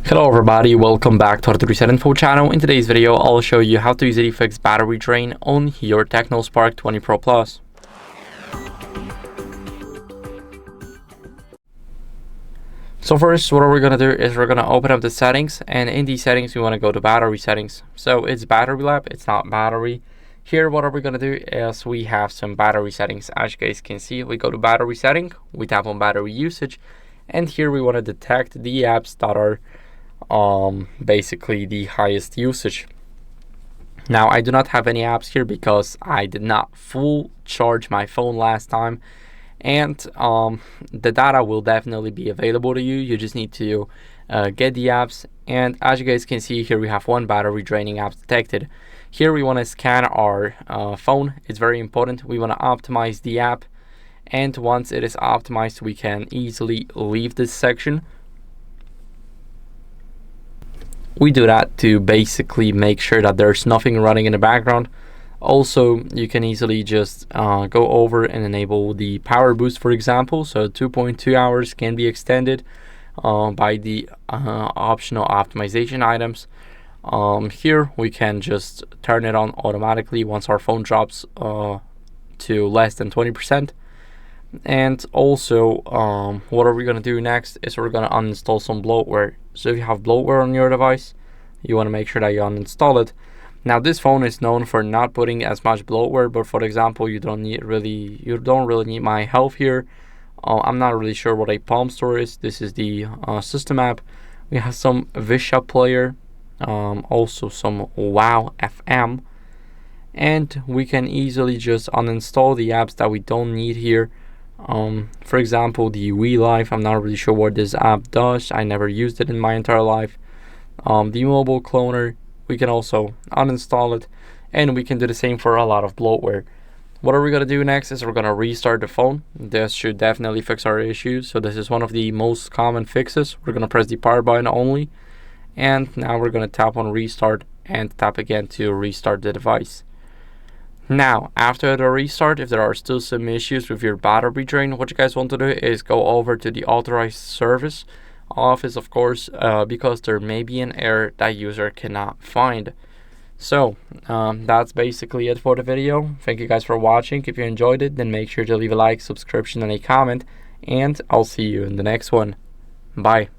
Hello everybody, welcome back to HardReset.Info channel. In today's video, I'll show you how to easily fix battery drain on your TECNO Spark 20 Pro Plus. So first, what we're going to do is we're going to open up the settings, and in these settings, we want to go to battery settings. So it's battery lab, it's not battery. Here, what are we going to do is we have some battery settings. As you guys can see, we go to battery setting, we tap on battery usage, and here we want to detect the apps that are basically the highest usage. Now I do not have any apps here because I did not full charge my phone last time, and the data will definitely be available to you. You just need to get the apps, and as you guys can see here, we have one battery draining app detected. Here we want to scan our phone. It's very important. We want to optimize the app, and once it is optimized, we can easily leave this section. We do that to basically make sure that there's nothing running in the background. Also, you can easily just go over and enable the power boost, for example. So 2.2 hours can be extended by the optional optimization items. Here we can just turn it on automatically once our phone drops to less than 20%. And also, what are we going to do next is we're going to uninstall some bloatware. So if you have bloatware on your device, you want to make sure that you uninstall it. Now this phone is known for not putting as much bloatware, but for example, you don't really need my help here. I'm not really sure what a Palm Store is. This is the system app. We have some Visha player, also some Wow FM, and we can easily just uninstall the apps that we don't need here. For example, the We Life, I'm not really sure what this app does. I never used it in my entire life. The mobile cloner, we can also uninstall it, and we can do the same for a lot of bloatware. What are we going to do next is we're going to restart the phone. This should definitely fix our issues. So this is one of the most common fixes. We're going to press the power button only, and now we're going to tap on restart and tap again to restart the device. Now, after the restart, if there are still some issues with your battery drain, what you guys want to do is go over to the authorized service office, of course, because there may be an error that user cannot find. So that's basically it for the video. Thank you guys for watching. If you enjoyed it, then make sure to leave a like, subscription, and a comment, and I'll see you in the next one. Bye.